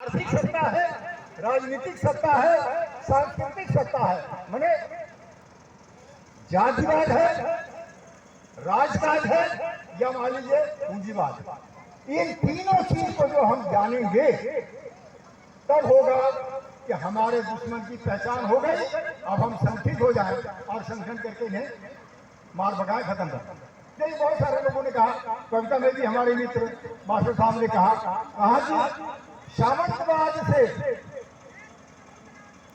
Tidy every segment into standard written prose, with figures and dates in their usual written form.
आर्थिक सत्ता है, राजनीतिक सत्ता है, सांस्कृतिक सत्ता है, माने जातिवाद है, राजकाज है या मान लीजिए पूंजीवाद। इन तीनों चीज को जो हम जानेंगे तब होगा कि हमारे दुश्मन की पहचान हो गई। अब हम संगठित हो जाए और संगठन करके इन्हें मार भगाए, खत्म कर। यही बहुत सारे लोगों ने कहा, कविता में भी हमारे मित्र मास्टर साहब ने कहा जी सामंतवाद से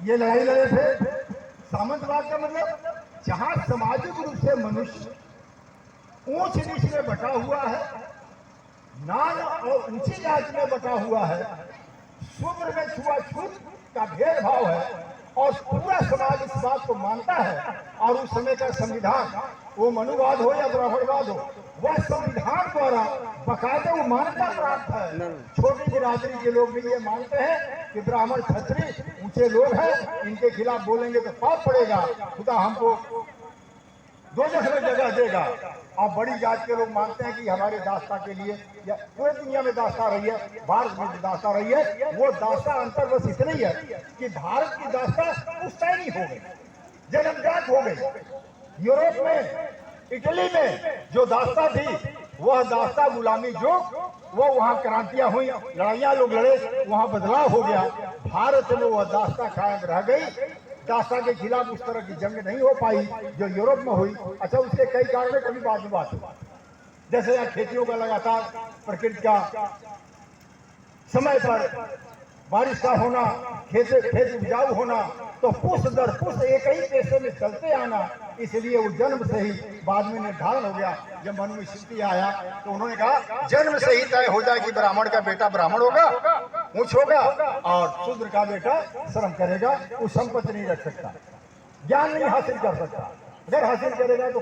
ये लड़ाई लड़े थे। सामंतवाद का मतलब जहां सामाजिक रूप से मनुष्य ऊंच नीच में बटा हुआ है, नान और ऊंची जाति में बटा हुआ है, शूद्र में छुआछूत का भेदभाव है और पूरा समाज इस बात को मानता है। और उस समय का संविधान, वो मनुवाद हो या ब्राह्मणवाद हो, वह संविधान द्वारा बकायदे वो मान्यता प्राप्त है। छोटी बिरादरी के लोग भी ये मानते हैं कि ब्राह्मण क्षत्रिय ऊंचे लोग हैं, इनके खिलाफ बोलेंगे तो पाप पड़ेगा, खुदा हमको दोजख में जगह देगा। और बड़ी जात के लोग मानते हैं कि हमारे दास्ता के लिए या पूरी दुनिया में दास्ता रही है, भारत में दास्ता रही है, वो दास्ता अंतर बस इतना ही है कि भारत की दास्ता पुश्तैनी हो गई, जन्मजात हो गई। यूरोप में, इटली में जो दास्ता थी वह दास्ता गुलामी जो वो वहाँ क्रांतियां हुई, लड़ाइयां लोग लड़े, वहाँ बदलाव हो गया। भारत में वह दास्ता कायम रह गई। दास्ता के खिलाफ उस तरह की जंग नहीं हो पाई जो यूरोप में हुई। अच्छा, उसके कई कारण कभी बाद में बात हुआ, जैसे यहाँ खेतियों का लगातार प्रकृति का समय पर बारिश का होना, खेत उपजाऊ होना, तो पुष्ट दर पुष्ट एक ही पेशे में चलते आना, इसलिए वो जन्म से ही बाद में निर्धारण हो गया। जब मन में स्थिति आया तो उन्होंने कहा जन्म से ही तय हो जाए कि ब्राह्मण का बेटा ब्राह्मण होगा, ऊंच होगा, और शूद्र का बेटा श्रम करेगा, वो संपत्ति नहीं रख सकता, ज्ञान नहीं हासिल कर सकता। अगर हासिल करेगा तो